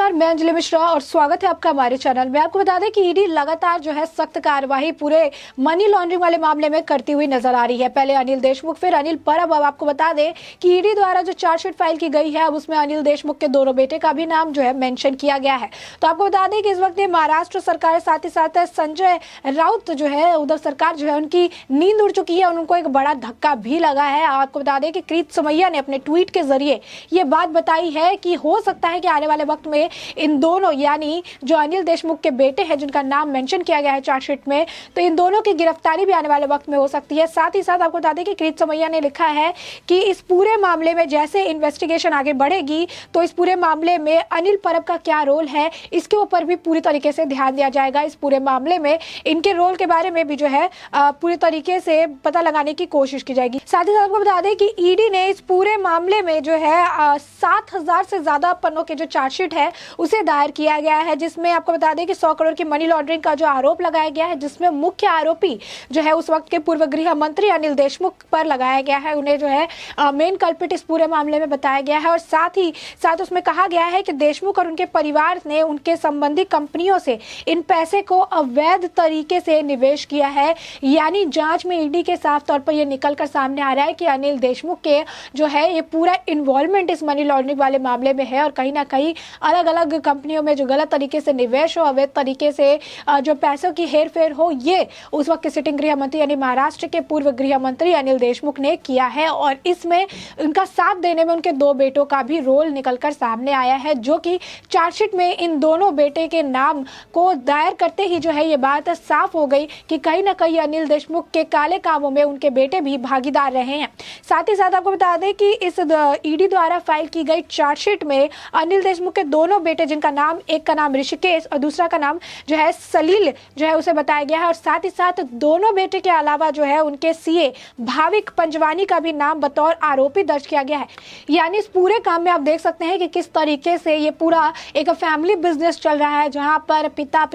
नमस्कार, मैं अंजलि मिश्रा और स्वागत है आपका हमारे चैनल में। आपको बता दें कि ईडी लगातार जो है सख्त कार्रवाई पूरे मनी लॉन्ड्रिंग वाले मामले में करती हुई नजर आ रही है। पहले अनिल देशमुख, फिर अनिल परब। अब आपको बता दें कि ईडी द्वारा जो चार्जशीट फाइल की गई है, अब उसमें अनिल देशमुख के दोनों बेटे का भी नाम जो है मेंशन किया गया है। तो आपको बता दें कि इस वक्त महाराष्ट्र सरकार, साथ ही साथ संजय राउत जो है, उद्धव सरकार जो है, उनकी नींद उड़ चुकी है और उनको एक बड़ा धक्का भी लगा है। आपको बता दें कि कृत समैया ने अपने ट्वीट के जरिए ये बात बताई है कि हो सकता है कि आने वाले वक्त में इन दोनों, यानी जो अनिल देशमुख के बेटे हैं जिनका नाम मेंशन किया गया है चार्जशीट में, तो इन दोनों की गिरफ्तारी भी आने वाले वक्त में हो सकती है। साथ ही साथ आपको बता दें कि कृत समैया ने लिखा है कि इस पूरे मामले में जैसे इन्वेस्टिगेशन आगे बढ़ेगी तो इस पूरे मामले में अनिल परब का क्या रोल है, इसके ऊपर भी पूरी तरीके से ध्यान दिया जाएगा। इस पूरे मामले में इनके रोल के बारे में भी जो है पूरी तरीके से पता लगाने की कोशिश की जाएगी। साथ ही साथ आपको बता दें कि ईडी ने इस पूरे मामले में जो है 7,000 से ज्यादा पन्नों के जो चार्जशीट है उसे दायर किया गया है, जिसमें आपको बता दें कि 100 करोड़ की मनी लॉन्ड्रिंग का जो आरोप लगाया गया है, जिसमें मुख्य आरोपी जो है उस वक्त के पूर्व गृह मंत्री अनिल देशमुख पर लगाया गया है। उन्हें जो है मेन कल्पिट इस पूरे मामले में बताया गया है और साथ ही साथ उसमें कहा गया है कि देशमुख और उनके परिवार ने उनके संबंधित कंपनियों से इन पैसे को अवैध तरीके से निवेश किया है। यानी जांच में ईडी के साफ तौर पर यह निकलकर सामने आ रहा है कि अनिल देशमुख के जो है ये पूरा इन्वॉल्वमेंट इस मनी लॉन्ड्रिंग वाले मामले में है और कहीं ना कहीं अलग अलग कंपनियों में जो गलत तरीके से निवेश हो, अवैध तरीके से जो पैसों की हेरफेर हो, ये उस वक्त के सिटिंग गृह मंत्री यानी महाराष्ट्र के पूर्व गृह मंत्री अनिल देशमुख ने किया है। और इसमें उनका साथ देने में उनके दो बेटों का भी रोल निकलकर सामने आया है, जो कि चार्जशीट में इन दोनों बेटे के नाम को दायर करते ही जो है ये बात साफ हो गई कि कहीं ना कहीं अनिल देशमुख के काले कामों में उनके बेटे भी भागीदार रहे हैं। साथ ही साथ आपको बता दें कि इस ईडी द्वारा फाइल की गई चार्जशीट में अनिल देशमुख के दोनों बेटे, जिनका नाम, एक का नाम ऋषिकेश और दूसरा का नाम जो है सलील जो है उसे बताया गया है, और साथ ही साथ दोनों बेटे के अलावा जो है उनके सीए भाविक पंजवानी का भी नाम बतौर आरोपी दर्ज किया गया है। यानी इस पूरे काम में आप देख सकते हैं कि किस तरीके से ये पूरा एक फैमिली बिजनेस चल रहा है, जहां पर पिता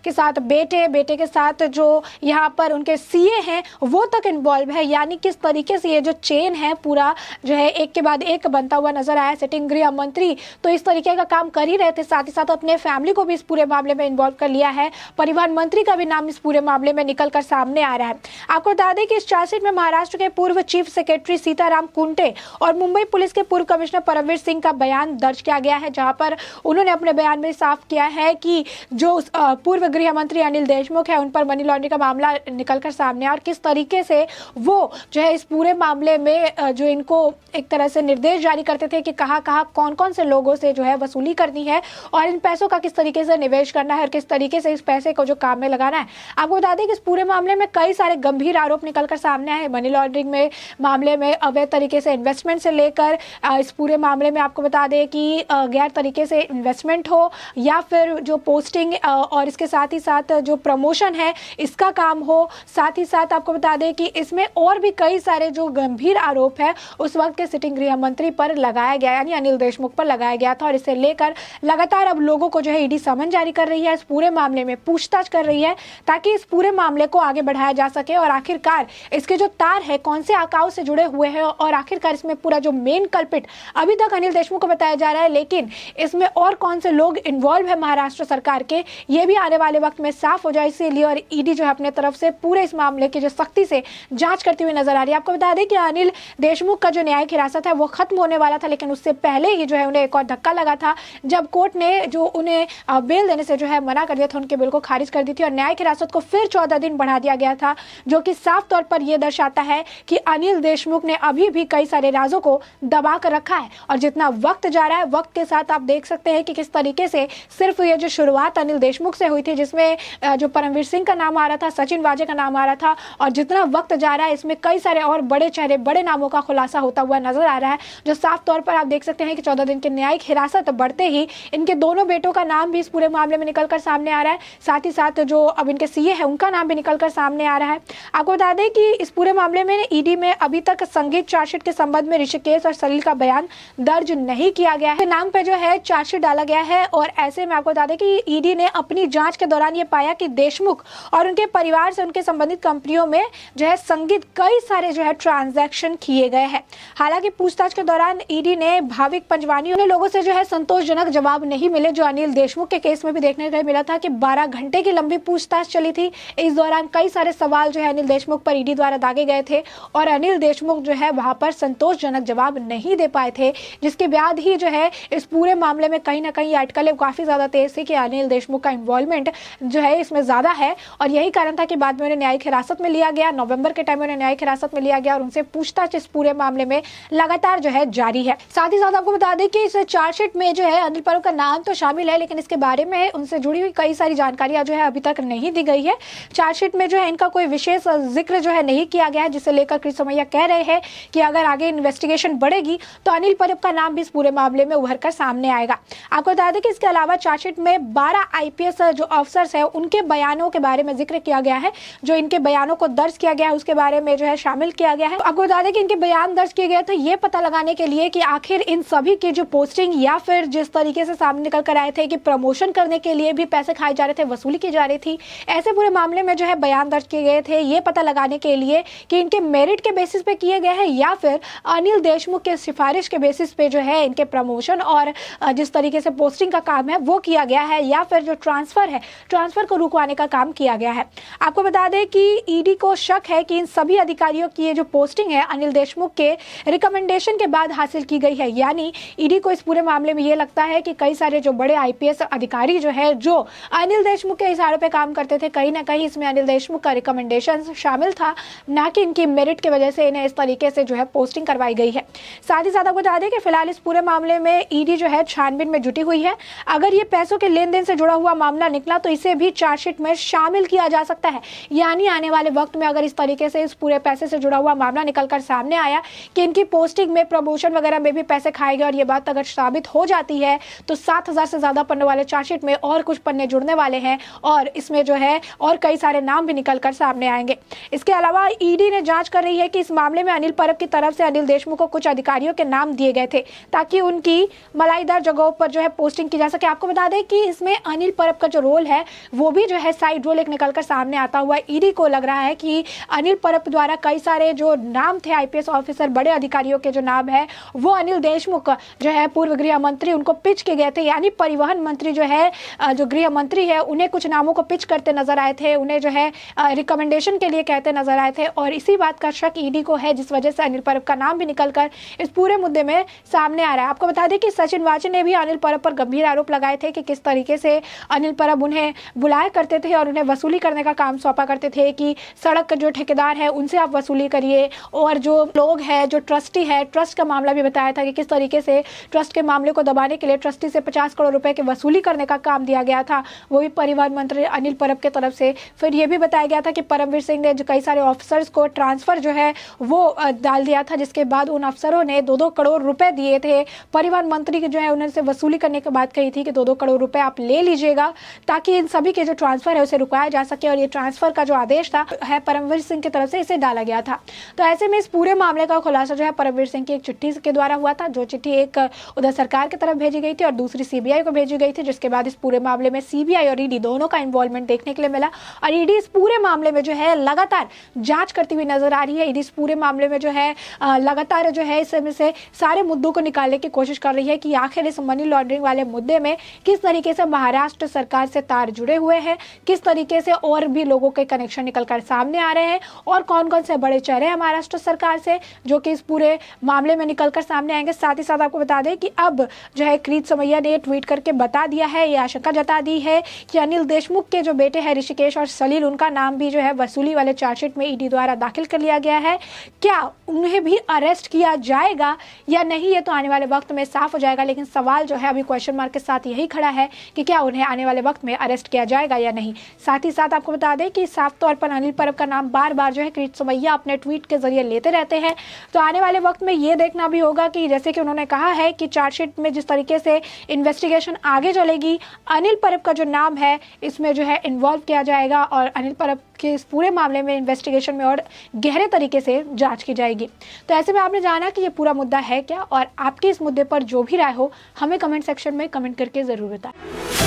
के साथ बेटे, बेटे के साथ जो यहाँ पर उनके सीए हैं वो तक इन्वॉल्व है। यानी किस तरीके से ये जो चेन है पूरा जो है एक के बाद एक बनता हुआ नजर आया। सिटिंग गृह मंत्री तो इस तरीके का काम कर ही रहे थे, साथ ही साथ अपने फैमिली को भी इस पूरे मामले में इन्वॉल्व कर लिया है। परिवहन मंत्री का भी नाम इस पूरे मामले में निकल कर सामने आ रहा है। आपको बता दें कि इस चार्जशीट में महाराष्ट्र के पूर्व चीफ सेक्रेटरी सीताराम कुंटे और मुंबई पुलिस के पूर्व कमिश्नर परमवीर सिंह का बयान दर्ज किया गया है, जहां पर उन्होंने अपने बयान में साफ किया है कि जो पूर्व गृह मंत्री अनिल देशमुख है उन पर मनी लॉन्ड्रिंग का मामला निकलकर सामने और किस तरीके से वो जो है इस पूरे मामले में जो इनको एक तरह से निर्देश जारी करते थे कि कहाँ कौन कौन से लोगों से जो है वसूली करनी है और इन पैसों का किस तरीके से निवेश करना है और किस तरीके से इस पैसे को जो काम में लगाना है। आपको बता दें कि इस पूरे मामले में कई सारे गंभीर आरोप निकलकर सामने आए। मनी लॉन्ड्रिंग में मामले में अवैध तरीके से इन्वेस्टमेंट से लेकर इस पूरे मामले में आपको बता दें कि गैर तरीके से इन्वेस्टमेंट हो या फिर जो पोस्टिंग और इसके साथ ही साथ जो प्रमोशन है इसका काम हो। साथ ही साथ आपको बता दें कि इसमें और भी कई सारे जो गंभीर आरोप है उस वक्त के सिटिंग गृह मंत्री पर लगाया गया, यानी अनिल देशमुख पर लगाया गया था। और इसे लेकर लगातार अब लोगों को जो है ईडी समन जारी कर रही है, इस पूरे मामले में पूछताछ कर रही है ताकि इस पूरे मामले को आगे बढ़ाया जा सके और आखिरकार इसके जो तार है कौन से आकाओं से जुड़े हुए हैं और आखिरकार इसमें पूरा जो मेन कल्पिट अभी तक अनिल देशमुख को बताया जा रहा है, लेकिन इसमें और कौन से लोग इन्वॉल्व है महाराष्ट्र सरकार के, ये भी आने वाले वक्त में साफ हो जाए। इसीलिए और ईडी जो है अपने तरफ से पूरे इस मामले की जो सख्ती से जांच करती हुई नजर आ रही है। आपको बता दें कि अनिल देशमुख का जो न्यायिक हिरासत है वो खत्म होने वाला था, लेकिन उससे पहले ही जो है उन्हें एक और धक्का लगा था जब कोर्ट ने जो उन्हें बेल देने से जो है मना कर दिया था, उनके बिल को खारिज कर दी थी और न्यायिक हिरासत को फिर 14 दिन बढ़ा दिया गया था, जो कि साफ तौर पर यह दर्शाता है कि अनिल देशमुख ने अभी भी कई सारे राजों को दबा कर रखा है। और जितना वक्त जा रहा है, वक्त के साथ आप देख सकते हैं कि किस तरीके से सिर्फ ये जो शुरुआत अनिल देशमुख से हुई थी, जिसमें जो परमवीर सिंह का नाम आ रहा था, सचिन वाजे का नाम आ रहा था, और जितना वक्त जा रहा है इसमें कई सारे और बड़े चेहरे, बड़े नामों का खुलासा होता हुआ नजर आ रहा है, जो साफ तौर पर आप देख सकते हैं कि 14 दिन की न्यायिक हिरासत बढ़ते ही इनके दोनों बेटों का नाम भी इस पूरे मामले में निकलकर सामने आ रहा है। साथ ही साथ जो अब इनके सीए है उनका नाम भी निकलकर सामने आ रहा है। आपको बता दें कि इस पूरे मामले में ईडी में अभी तक संगीत चार्जशीट के संबंध में ऋषिकेश और सलील का बयान दर्ज नहीं किया गया है, नाम पे जो है चार्जशीट डाला गया है। और ऐसे में आपको बता दें कि ईडी ने अपनी जांच के दौरान ये पाया कि देशमुख और उनके परिवार से उनके संबंधित कंपनियों में जो है संगीत कई सारे जो है ट्रांजैक्शन किए गए हैं। हालांकि पूछताछ के दौरान ईडी ने भाविक पंजवानी लोगों से जो है संतोषजनक जवाब नहीं मिले, जो अनिल देशमुख के केस में भी देखने को मिला था कि 12 घंटे की लंबी पूछताछ चली थी। इस दौरान कई सारे सवाल जो है अनिल देशमुख पर ईडी द्वारा दागे गए थे और अनिल देशमुख जो है वहां पर संतोषजनक जवाब नहीं दे पाए थे, जिसके बाद ही जो है इस पूरे मामले में कहीं ना कहीं अटकलें काफी ज्यादा तेज थी कि अनिल देशमुख का इन्वॉल्वमेंट जो है इसमें ज्यादा है और यही कारण था कि बाद में उन्हें न्यायिक हिरासत में लिया गया। नवंबर के टाइम में उन्हें न्यायिक हिरासत में लिया गया और उनसे पूछताछ इस पूरे मामले में लगातार जो है जारी है। साथ ही साथ आपको बता दें कि इस चार्जशीट में जो है अनिल परब का नाम तो शामिल है, लेकिन इसके बारे में उनसे जुड़ी हुई कई सारी जानकारियां जो है अभी तक नहीं दी गई है। चार्जशीट में जो है इनका कोई विशेष जिक्र जो है नहीं किया गया है, जिसे लेकर कृष्ण समैया कह रहे हैं कि अगर आगे इन्वेस्टिगेशन बढ़ेगी तो अनिल परब का नाम भी इस पूरे मामले में उभर कर सामने आएगा। आपको बता दें कि इसके अलावा चार्जशीट में 12 आईपीएस जो अफसर्स है उनके बयानों के बारे में जिक्र किया गया है, जो इनके बयानों को दर्ज किया गया है उसके बारे में जो है शामिल किया गया है। आपको बता दें कि इनके बयान दर्ज किए गए थे ये पता लगाने के लिए कि आखिर इन सभी की जो पोस्टिंग या फिर जिस तरीके से सामने निकल कर आए थे कि प्रमोशन करने के लिए भी पैसे खाए जा रहे थे, वसूली की जा रही थी, ऐसे पूरे मामले में जो है बयान दर्ज किए गए थे ये पता लगाने के लिए कि इनके मेरिट के बेसिस पे किए गए हैं या फिर अनिल देशमुख के सिफारिश के बेसिस पे जो है इनके प्रमोशन और जिस तरीके से पोस्टिंग का काम है वो किया गया है या फिर जो ट्रांसफर है, ट्रांसफर को रुकवाने का काम किया गया है। आपको बता दें कि ईडी को शक है कि इन सभी अधिकारियों की ये जो पोस्टिंग है अनिल देशमुख के रिकमेंडेशन के बाद हासिल की गई है, यानी ईडी को इस पूरे मामले में ये लगता है कि कई सारे जो बड़े आईपीएस अधिकारी जो है जो अनिल देशमुख के इशारों पे काम करते थे, कहीं ना कहीं इसमें अनिल देशमुख का रिकमेंडेशन शामिल था, ना कि इनकी मेरिट की वजह से इन्हें इस तरीके से जो है पोस्टिंग करवाई गई है। साथ ही साथ आपको बता दें कि फिलहाल इस पूरे मामले में ईडी जो है छानबीन में जुटी हुई है। अगर ये पैसों के लेन देन से जुड़ा हुआ मामला निकला तो इसे भी चार्जशीट में शामिल किया जा सकता है, यानी आने वाले वक्त में अगर इस तरीके से इस पूरे पैसे से जुड़ा हुआ मामला निकलकर सामने आया कि इनकी पोस्टिंग में, प्रमोशन वगैरह में भी पैसे खाए गए और ये बात अगर साबित हो जाती है तो 7,000 से ज्यादा पन्नों वाले चार्जशीट में और कुछ पन्ने जुड़ने वाले हैं और इसमें जो है और कई सारे नाम भी निकलकर सामने आएंगे। इसके अलावा ईडी ने जांच कर रही है कि इस मामले में अनिल परब की तरफ से अनिल देशमुख को कुछ अधिकारियों के नाम दिए गए थे ताकि उनकी मलाईदार जगहों पर जो है पोस्टिंग की जा सके। आपको बता दें कि इसमें अनिल परब का जो रोल है वो भी जो है साइड रोल एक निकलकर सामने आता हुआ है। ईडी को लग रहा है कि अनिल परब द्वारा कई सारे जो नाम थे आईपीएस ऑफिसर, बड़े अधिकारियों के जो नाम है वो अनिल देशमुख जो है पूर्व गृह मंत्री उनको पिच के गए थे, यानी परिवहन मंत्री जो है, जो गृह मंत्री है, उन्हें कुछ नामों को पिच करते नजर आए थे, उन्हें जो है रिकमेंडेशन के लिए कहते नजर आए थे और इसी बात का शक ईडी को है जिस वजह से अनिल परब का नाम भी निकलकर इस पूरे मुद्दे में सामने आ रहा है। आपको बता दें कि सचिन वाचे ने भी अनिल परब पर गंभीर आरोप लगाए थे कि किस तरीके से अनिल परब उन्हें बुलाया करते थे और उन्हें वसूली करने का काम सौंपा करते थे कि सड़क के जो ठेकेदार है उनसे आप वसूली करिए और जो लोग हैं, जो ट्रस्टी है, ट्रस्ट का मामला भी बताया था कि किस तरीके से ट्रस्ट के मामले को दबाने के लिए ट्रस्टी से 50 करोड़ रुपए की वसूली करने का काम दिया गया था, वो भी परिवहन मंत्री अनिल परब के तरफ से। फिर यह भी बताया गया था कि परमवीर सिंह ने जो कई सारे ऑफिसर्स को ट्रांसफर जो है वो डाल दिया था, जिसके बाद उन अफसरों ने 2-2 करोड़ रुपए दिए थे। परिवहन मंत्री की जो है उन्होंने वसूली करने की बात कही थी कि 2-2 करोड़ रुपए आप ले लीजिएगा ताकि इन सभी के जो ट्रांसफर है उसे रुकाया जा सके और ये ट्रांसफर का जो आदेश था है परमवीर सिंह की तरफ से इसे डाला गया था। तो ऐसे में इस पूरे मामले का खुलासा जो है परमवीर सिंह की एक चिट्ठी के द्वारा हुआ था, जो चिट्ठी एक उधर सरकार की तरफ भेजी गई थी और दूसरी सीबीआई को भेजी गई थी, जिसके बाद इस पूरे मामले में सीबीआई और ईडी दोनों का इन्वॉल्वमेंट देखने के लिए मिला और ईडी इस पूरे मामले में जो है लगातार जांच करती हुई नजर आ रही है। ईडी इस पूरे मामले में जो है लगातार जो है इसमें से सारे मुद्दों को निकालने की कोशिश कर रही है कि आखिर इस मनी लॉन्ड्रिंग वाले मुद्दे में किस तरीके से महाराष्ट्र सरकार से तार जुड़े हुए हैं, किस तरीके से और भी लोगों के कनेक्शन निकलकर सामने आ रहे हैं और कौन कौन से बड़े चेहरे हैं महाराष्ट्र सरकार से जो कि इस पूरे मामले में निकलकर सामने आएंगे। साथ ही साथ आपको बता दें कि अब जो है कृष्ण समैया ने ट्वीट करके बता दिया है, ये आशंका जता दी है कि अनिल देशमुख के जो बेटे हैं ऋषिकेश और सलील, उनका नाम भी जो है वसूली वाले चार्जशीट में ईडी द्वारा दाखिल कर लिया गया है। क्या उन्हें भी अरेस्ट किया जाएगा या नहीं, ये तो आने वाले वक्त में साफ हो जाएगा, लेकिन सवाल जो है अभी क्वेश्चन मार्क के साथ यही खड़ा है कि क्या उन्हें आने वाले वक्त में अरेस्ट किया जाएगा या नहीं। साथ ही साथ आपको बता दें कि साफ तौर पर अनिल परब का नाम बार बार जो है कृष्ण समैया अपने ट्वीट के जरिए लेते रहते हैं। तो आने वाले वक्त में ये देखना भी होगा कि जैसे कि उन्होंने कहा है कि चार्जशीट में जिस तरीके से इन्वेस्टिगेशन आगे चलेगी, अनिल परब का जो नाम है इसमें जो है इन्वॉल्व किया जाएगा और अनिल परब के इस पूरे मामले में इन्वेस्टिगेशन में और गहरे तरीके से जांच की जाएगी। तो ऐसे में आपने जाना कि ये पूरा मुद्दा है क्या और आपके इस मुद्दे पर जो भी राय हो हमें कमेंट सेक्शन में कमेंट करके जरूर बताएं।